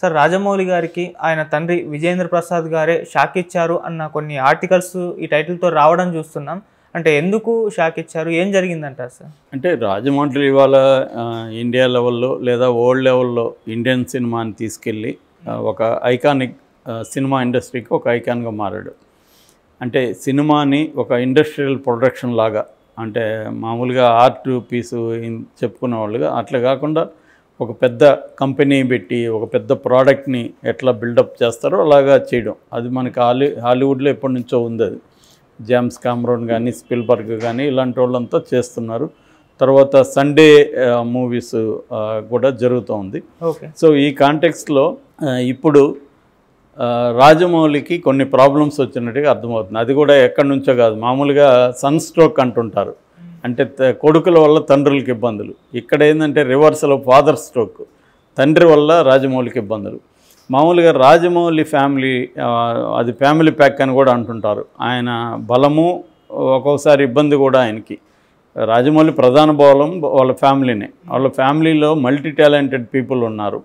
Sir Rajamouli గారికి ఆయన తండ్రి విజేంద్ర ప్రసాద్ గారే షాక్ ఇచ్చారు అన్న కొన్ని ఆర్టికల్స్ ఈ టైటిల్తో రావడం చూస్తున్నాం. అంటే ఎందుకు షాక్ ఇచ్చారు, ఏం జరిగిందంటారు సార్? అంటే రాజమౌళి ఇవాళ ఇండియా లెవెల్లో లేదా వరల్డ్ లెవెల్లో ఇండియన్ సినిమాని తీసుకెళ్ళి ఒక ఐకానిక్ సినిమా ఇండస్ట్రీకి ఒక ఐకాన్గా మారాడు. అంటే సినిమాని ఒక ఇండస్ట్రియల్ ప్రొడక్షన్ లాగా, అంటే మామూలుగా ఆర్ట్ పీసు చెప్పుకునే వాళ్ళుగా అట్లా కాకుండా ఒక పెద్ద కంపెనీ పెట్టి ఒక పెద్ద ప్రోడక్ట్ని ఎట్లా బిల్డప్ చేస్తారో అలాగా చేయడం, అది మనకి హాలీవుడ్లో ఎప్పటి నుంచో ఉంది. అది జేమ్స్ కామరూన్ కానీ స్పిల్బర్గ్ కానీ ఇలాంటి వాళ్ళంతా చేస్తున్నారు. తర్వాత సండే మూవీస్ కూడా జరుగుతూ ఉంది. సో ఈ కాంటెక్స్ట్లో ఇప్పుడు రాజమౌళికి కొన్ని ప్రాబ్లమ్స్ వచ్చినట్టుగా అర్థమవుతుంది. అది కూడా ఎక్కడి నుంచో కాదు, మామూలుగా సన్ స్ట్రోక్ అంటుంటారు, అంటే కొడుకుల వల్ల తండ్రులకి ఇబ్బందులు. ఇక్కడ ఏంటంటే రివర్సల్ ఫాదర్ స్ట్రోక్, తండ్రి వల్ల రాజమౌళికి ఇబ్బందులు. మామూలుగా రాజమౌళి ఫ్యామిలీ అది ఫ్యామిలీ ప్యాక్ అని కూడా అంటుంటారు. ఆయన బలము ఒక్కొక్కసారి ఇబ్బంది కూడా ఆయనకి. రాజమౌళి ప్రధాన బలం వాళ్ళ ఫ్యామిలీనే. వాళ్ళ ఫ్యామిలీలో మల్టీ టాలెంటెడ్ పీపుల్ ఉన్నారు.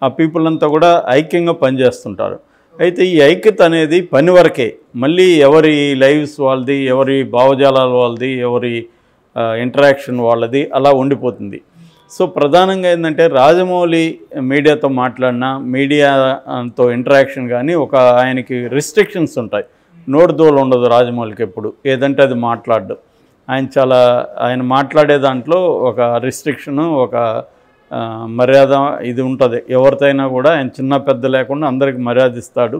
ఆ పీపుల్ అంతా కూడా ఐక్యంగా పనిచేస్తుంటారు. అయితే ఈ ఐక్యత అనేది పని వరకే, మళ్ళీ ఎవరి లైవ్స్ వాళ్ళది, ఎవరి భావజాలాల వాళ్ళది, ఎవరి ఇంటరాక్షన్ వాళ్ళది అలా ఉండిపోతుంది. సో ప్రధానంగా ఏంటంటే రాజమౌళి మీడియాతో మాట్లాడినా, మీడియాతో ఇంటరాక్షన్ కానీ ఒక ఆయనకి రిస్ట్రిక్షన్స్ ఉంటాయి. నోటిదోలు ఉండదు రాజమౌళికి, ఎప్పుడు ఏదంటే అది మాట్లాడడం. ఆయన మాట్లాడే దాంట్లో ఒక రిస్ట్రిక్షను, ఒక మర్యాద ఇది ఉంటుంది. ఎవరితోనైనా కూడా ఆయన చిన్న పెద్ద లేకుండా అందరికి మర్యాద ఇస్తాడు.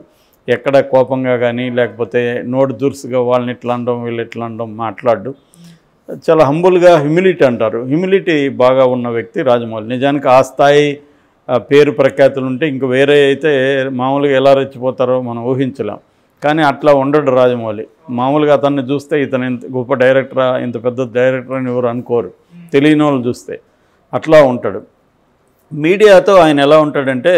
ఎక్కడ కోపంగా కానీ లేకపోతే నోటి దురుసుగా వాళ్ళని ఇట్లా అనడం వీళ్ళు ఇట్లా అనడం మాట్లాడు. చాలా హంబుల్గా, హ్యూమిలిటీ అంటారు, హ్యూమిలిటీ బాగా ఉన్న వ్యక్తి రాజమౌళి. నిజానికి ఆ స్థాయి పేరు ప్రఖ్యాతులు ఉంటే ఇంక వేరే అయితే మామూలుగా ఎలా రెచ్చిపోతారో మనం ఊహించలేం. కానీ అట్లా ఉండడు రాజమౌళి. మామూలుగా అతన్ని చూస్తే ఇతను ఇంత గొప్ప డైరెక్టరా, ఇంత పెద్ద డైరెక్టర్ అని ఎవరు అనుకోరు, తెలియని వాళ్ళు చూస్తే. అట్లా ఉంటాడు. మీడియాతో ఆయన ఎలా ఉంటాడంటే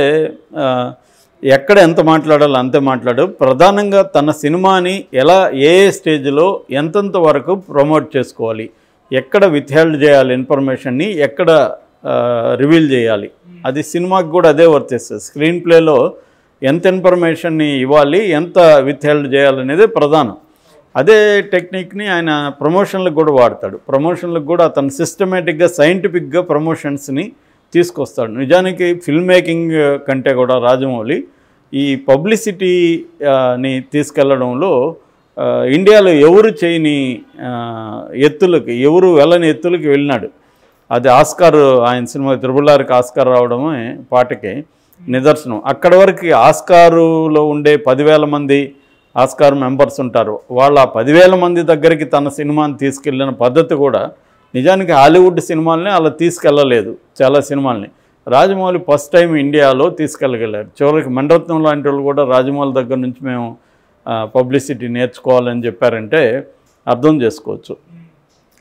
ఎక్కడ ఎంత మాట్లాడాలో అంతే మాట్లాడు. ప్రధానంగా తన సినిమాని ఎలా ఏ స్టేజ్లో ఎంతంత వరకు ప్రమోట్ చేసుకోవాలి, ఎక్కడ విత్హెల్డ్ చేయాలి ఇన్ఫర్మేషన్ని, ఎక్కడ రివీల్ చేయాలి, అది సినిమాకి కూడా అదే వర్తిస్తుంది. స్క్రీన్ ప్లేలో ఎంత ఇన్ఫర్మేషన్ని ఇవ్వాలి, ఎంత విత్హెల్డ్ చేయాలనేదే ప్రధానం. అదే టెక్నిక్ని ఆయన ప్రమోషన్లకు కూడా వాడతాడు. ప్రమోషన్లకు కూడా అతను సిస్టమేటిక్గా సైంటిఫిక్గా ప్రమోషన్స్ని తీసుకొస్తాడు. నిజానికి ఫిల్మ్ మేకింగ్ కంటే కూడా రాజమౌళి ఈ పబ్లిసిటీని తీసుకెళ్లడంలో ఇండియాలో ఎవరు చేయని ఎత్తులకి, ఎవరు వెళ్ళని ఎత్తులకి వెళ్ళినాడు. అది ఆస్కార్, ఆయన సినిమా త్రిబుల్-ఆర్కి ఆస్కార్ రావడమే పాటకి నిదర్శనం. అక్కడి వరకు ఆస్కారులో ఉండే 10,000 మంది ఆస్కార్ మెంబర్స్ ఉంటారు. వాళ్ళ 10,000 మంది దగ్గరికి తన సినిమాని తీసుకెళ్ళిన పద్ధతి కూడా నిజానికి హాలీవుడ్ సినిమాలని అలా తీసుకెళ్ళలేదు. చాలా సినిమాలని రాజమౌళి ఫస్ట్ టైం ఇండియాలో తీసుకెళ్ళగలిగారు. చివరికి మణిరత్నం లాంటి వాళ్ళు కూడా రాజమౌళి దగ్గర నుంచి మేము పబ్లిసిటీ నేర్చుకోవాలని చెప్పారంటే అర్థం చేసుకోవచ్చు.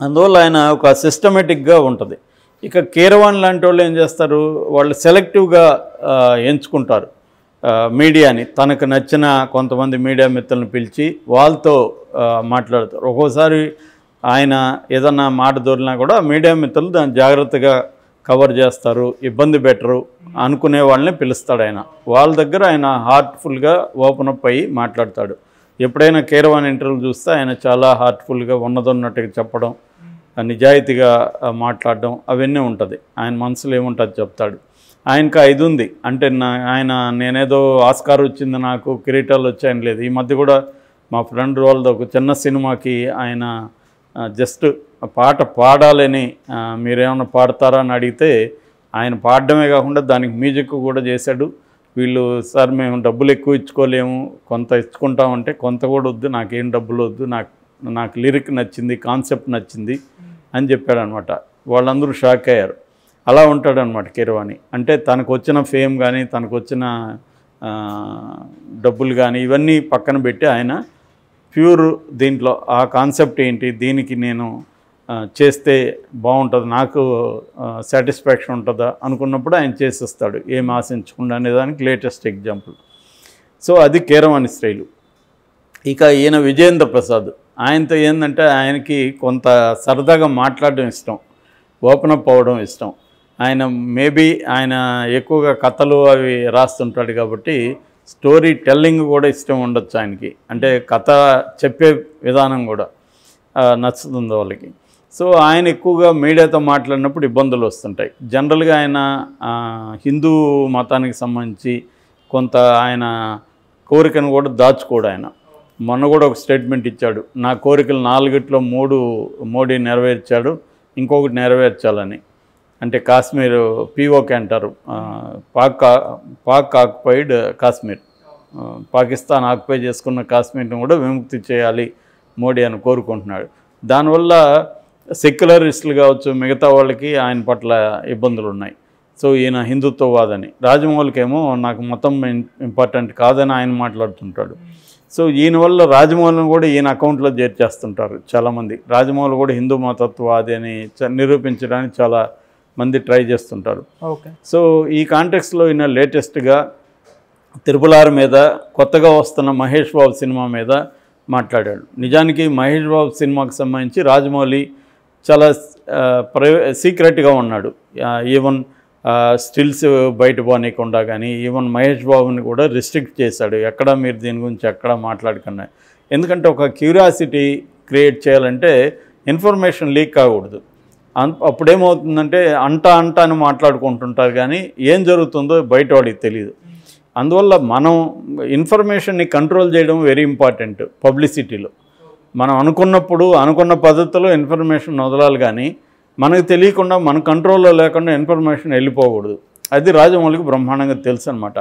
అందువల్ల ఆయన ఒక సిస్టమేటిక్గా ఉంటుంది. ఇక కీరవాణి లాంటి వాళ్ళు ఏం చేస్తారు, వాళ్ళు సెలెక్టివ్గా ఎంచుకుంటారు మీడియాని. తనకు నచ్చిన కొంతమంది మీడియా మిత్రులను పిలిచి వాళ్ళతో మాట్లాడతారు. ఒక్కోసారి ఆయన ఏదన్నా మాట దొరికినా కూడా మీడియా మిత్రులు దాన్ని జాగ్రత్తగా కవర్ చేస్తారు, ఇబ్బంది పెట్టరు అనుకునే వాళ్ళని పిలుస్తాడు ఆయన. వాళ్ళ దగ్గర ఆయన హార్ట్ఫుల్గా ఓపెన్ అప్ అయ్యి మాట్లాడతాడు. ఎప్పుడైనా కీరవాణి ఇంటర్వ్యూ చూస్తే ఆయన చాలా హార్ట్ఫుల్గా ఉన్నదన్నట్టుగా చెప్పడం, నిజాయితీగా మాట్లాడడం అవన్నీ ఉంటుంది. ఆయన మనసులో ఏముంటుంది చెప్తాడు. ఆయనకు ఇది ఉంది అంటే నేనేదో ఆస్కార్ వచ్చింది నాకు, కిరీటాలు వచ్చాయని లేదు. ఈ మధ్య కూడా మా ఫ్రెండ్ వాళ్ళది ఒక చిన్న సినిమాకి ఆయన జస్ట్ పాట పాడాలని, మీరేమన్నా పాడతారా అని అడిగితే ఆయన పాడడమే కాకుండా దానికి మ్యూజిక్ కూడా చేశాడు. వీళ్ళు సార్ మేము డబ్బులు ఎక్కువ ఇచ్చుకోలేము, కొంత ఇచ్చుకుంటామంటే కొంత కూడా వద్దు, నాకేం డబ్బులు వద్దు, నాకు లిరిక్ నచ్చింది, కాన్సెప్ట్ నచ్చింది అని చెప్పాడనమాట. వాళ్ళందరూ షాక్ అయ్యారు. అలా ఉంటాడనమాట కీరవాణి. అంటే తనకు వచ్చిన ఫేమ్ కానీ తనకు వచ్చిన డబ్బులు కానీ ఇవన్నీ పక్కన పెట్టి ఆయన ప్యూర్ దీంట్లో ఆ కాన్సెప్ట్ ఏంటి, దీనికి నేను చేస్తే బాగుంటుంది, నాకు సాటిస్ఫాక్షన్ ఉంటుందా అనుకున్నప్పుడు ఆయన చేసేస్తాడు, ఏం ఆశించకుండా అనేదానికి లేటెస్ట్ ఎగ్జాంపుల్. సో అది కీరవాణి స్టైలు. ఇక ఈయన విజేంద్ర ప్రసాద్, ఆయనతో ఏంటంటే ఆయనకి కొంత సరదాగా మాట్లాడడం ఇష్టం, ఓపెన్ అప్ అవ్వడం ఇష్టం. ఆయన మేబీ ఆయన ఎక్కువగా కథలు అవి రాస్తుంటాడు కాబట్టి స్టోరీ టెల్లింగ్ కూడా ఇష్టం ఉండొచ్చు ఆయనకి. అంటే కథ చెప్పే విధానం కూడా నచ్చుతుంది వాళ్ళకి. సో ఆయన ఎక్కువగా మీడియాతో మాట్లాడినప్పుడు ఇబ్బందులు వస్తుంటాయి. జనరల్గా ఆయన హిందూ మతానికి సంబంధించి కొంత ఆయన కోరికను కూడా దాచుకోడు. ఆయన మొన్న కూడా ఒక స్టేట్మెంట్ ఇచ్చాడు, నా కోరికలు 4 మోడీ నెరవేర్చాడు, ఇంకొకటి నెరవేర్చాలని. అంటే కాశ్మీర్ పీఓకే అంటారు, పాక్ ఆక్యుపైడ్ కాశ్మీర్, పాకిస్తాన్ ఆక్యుపై చేసుకున్న కాశ్మీర్ని కూడా విముక్తి చేయాలి మోడీ అని కోరుకుంటున్నాడు. దానివల్ల సెక్యులరిస్టులు కావచ్చు మిగతా వాళ్ళకి ఆయన పట్ల ఇబ్బందులు ఉన్నాయి. సో ఈయన హిందుత్వవాదని, రాజమౌళికేమో నాకు మతం ఇంపార్టెంట్ కాదని ఆయన మాట్లాడుతుంటాడు. సో ఈయన వల్ల రాజమౌళిని కూడా ఈయన అకౌంట్లో చేర్చేస్తుంటారు చాలామంది. రాజమౌళి కూడా హిందూ మతత్వవాది అని నిరూపించడానికి చాలా మంది ట్రై చేస్తుంటారు. ఓకే. సో ఈ కాంటెక్స్లో ఈయన లేటెస్ట్గా RRR మీద, కొత్తగా వస్తున్న మహేష్ బాబు సినిమా మీద మాట్లాడాడు. నిజానికి మహేష్ బాబు సినిమాకి సంబంధించి రాజమౌళి చాలా సీక్రెట్గా ఉన్నాడు. ఈవెన్ స్టిల్స్ బయట పోనీయకుండా కానీ ఈవెన్ మహేష్ బాబుని కూడా రిస్ట్రిక్ట్ చేశాడు, ఎక్కడ మీరు దీని గురించి ఎక్కడ మాట్లాడకుండా. ఎందుకంటే ఒక క్యూరియాసిటీ క్రియేట్ చేయాలంటే ఇన్ఫర్మేషన్ లీక్ కాకూడదు. అప్పుడేమవుతుందంటే అంట అని మాట్లాడుకుంటుంటారు కానీ ఏం జరుగుతుందో బయట వాడికి తెలియదు. అందువల్ల మనం ఇన్ఫర్మేషన్ని కంట్రోల్ చేయడం వెరీ ఇంపార్టెంట్. పబ్లిసిటీలో మనం అనుకున్న పద్ధతిలో ఇన్ఫర్మేషన్ వదలాలి కానీ మనకు తెలియకుండా మన కంట్రోల్లో లేకుండా ఇన్ఫర్మేషన్ వెళ్ళిపోకూడదు. అది రాజమౌళికి బ్రహ్మాండంగా తెలుసు అనమాట.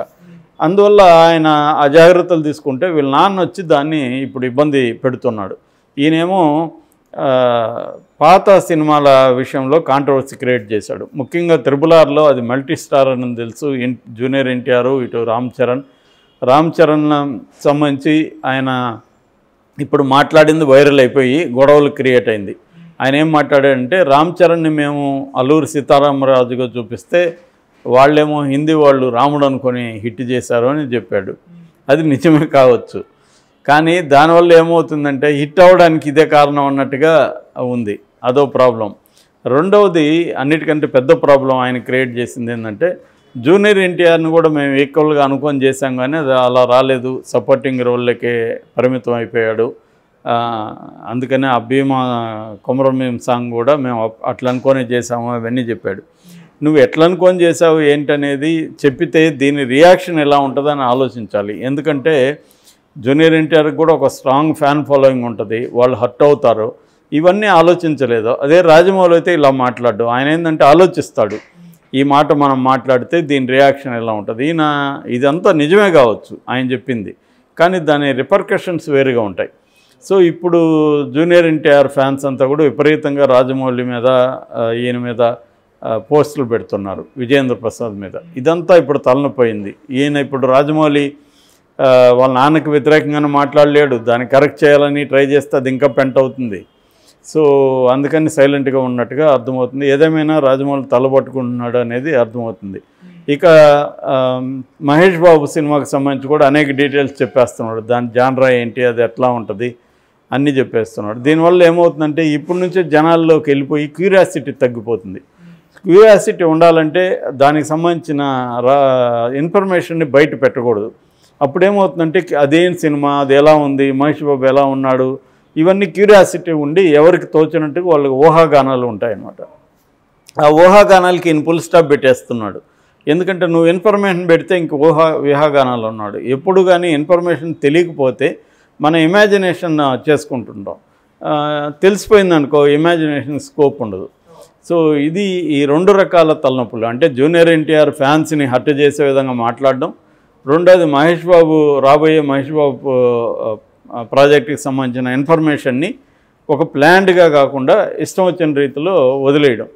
అందువల్ల ఆయన అజాగ్రత్తలు తీసుకుంటే వీళ్ళ నాన్న వచ్చి దాన్ని ఇప్పుడు ఇబ్బంది పెడుతున్నాడు. ఈయనేమో పాత సినిమాల విషయంలో కాంట్రవర్సీ క్రియేట్ చేశాడు. ముఖ్యంగా RRRలో అది మల్టీ స్టార్ అని తెలుసు. జూనియర్ ఎన్టీఆర్, ఇటు రామ్ చరణ్ సంబంధించి ఆయన ఇప్పుడు మాట్లాడింది వైరల్ అయిపోయి గొడవలు క్రియేట్ అయింది. ఆయన ఏం మాట్లాడాడంటే, రామ్ చరణ్ని మేము అల్లూరి సీతారామరాజుగా చూపిస్తే వాళ్ళేమో హిందీ వాళ్ళు రాముడు అనుకొని హిట్ చేశారు అని చెప్పాడు. అది నిజమే కావచ్చు, కానీ దానివల్ల ఏమవుతుందంటే హిట్ అవ్వడానికి ఇదే కారణం అన్నట్టుగా ఉంది. అదో ప్రాబ్లం. రెండవది, అన్నిటికంటే పెద్ద ప్రాబ్లం ఆయన క్రియేట్ చేసింది ఏంటంటే, జూనియర్ ఎన్టీఆర్ని కూడా మేము ఈక్వల్గా అనుకొని చేశాం కానీ అది అలా రాలేదు, సపోర్టింగ్ రోల్లకే పరిమితం అయిపోయాడు. అందుకనే ఆ భీమా కొమరమీం సాంగ్ కూడా మేము అట్లా అనుకొని చేసాము అవన్నీ చెప్పాడు. నువ్వు ఎట్లా అనుకొని చేసావు ఏంటనేది చెప్పితే దీని రియాక్షన్ ఎలా ఉంటుందని ఆలోచించాలి. ఎందుకంటే జూనియర్ ఎన్టీఆర్కి కూడా ఒక స్ట్రాంగ్ ఫ్యాన్ ఫాలోయింగ్ ఉంటుంది, వాళ్ళు హర్ట్ అవుతారు. ఇవన్నీ ఆలోచించలేదు. అదే రాజమౌళి అయితే ఇలా మాట్లాడు, ఆయన ఏంటంటే ఆలోచిస్తాడు, ఈ మాట మనం మాట్లాడితే దీని రియాక్షన్ ఎలా ఉంటుంది. ఇదంతా నిజమే కావచ్చు ఆయన చెప్పింది, కానీ దాని రిపర్కషన్స్ వేరుగా ఉంటాయి. సో ఇప్పుడు జూనియర్ ఎన్టీఆర్ ఫ్యాన్స్ అంతా కూడా విపరీతంగా రాజమౌళి మీద, ఈయన మీద పోస్టులు పెడుతున్నారు, విజయేంద్ర ప్రసాద్ మీద. ఇదంతా ఇప్పుడు తలనొప్పోయింది. ఈయన ఇప్పుడు రాజమౌళి వాళ్ళ నాన్నకి వ్యతిరేకంగానే మాట్లాడలేడు, దాన్ని కరెక్ట్ చేయాలని ట్రై చేస్తే అది ఇంకా పెంట్ అవుతుంది. సో అందుకని సైలెంట్గా ఉన్నట్టుగా అర్థమవుతుంది. ఏదేమైనా రాజమౌళి తలబట్టుకుంటున్నాడు అనేది అర్థమవుతుంది. ఇక మహేష్ బాబు సినిమాకి సంబంధించి కూడా అనేక డీటెయిల్స్ చెప్పేస్తున్నాడు, దాని జానరా ఏంటి, అది ఎట్లా ఉంటుంది అన్నీ చెప్పేస్తున్నాడు. దీనివల్ల ఏమవుతుందంటే ఇప్పటి నుంచే జనాల్లోకి వెళ్ళిపోయి క్యూరియాసిటీ తగ్గిపోతుంది. క్యూరియాసిటీ ఉండాలంటే దానికి సంబంధించిన ఇన్ఫర్మేషన్ని బయట పెట్టకూడదు. అప్పుడేమవుతుందంటే అదేం సినిమా, అది ఎలా ఉంది, మహేష్ బాబు ఎలా ఉన్నాడు, ఇవన్నీ క్యూరియాసిటీ ఉండి ఎవరికి తోచినట్టుగా వాళ్ళకి ఊహాగానాలు ఉంటాయన్నమాట. ఆ ఊహాగానాలకి ఈయన ఫుల్ స్టాప్ పెట్టేస్తున్నాడు. ఎందుకంటే నువ్వు ఇన్ఫర్మేషన్ పెడితే ఇంక ఊహాగానాలు ఉన్నాడు. ఎప్పుడు కానీ ఇన్ఫర్మేషన్ తెలియకపోతే మన ఇమాజినేషన్ చేసుకుంటుంటాం. తెలిసిపోయిందనుకో ఇమాజినేషన్ స్కోప్ ఉండదు. సో ఇది ఈ రెండు రకాల తలనొప్పులు. అంటే జూనియర్ ఎన్టీఆర్ ఫ్యాన్స్ని హర్ట్ చేసే విధంగా మాట్లాడడం, రెండోది మహేష్ బాబు రాబోయే మహేష్ బాబు ప్రాజెక్టుకి సంబంధించిన ఇన్ఫర్మేషన్ని ఒక ప్లాన్డ్గా కాకుండా ఇష్టం వచ్చిన రీతిలో వదిలేయడం.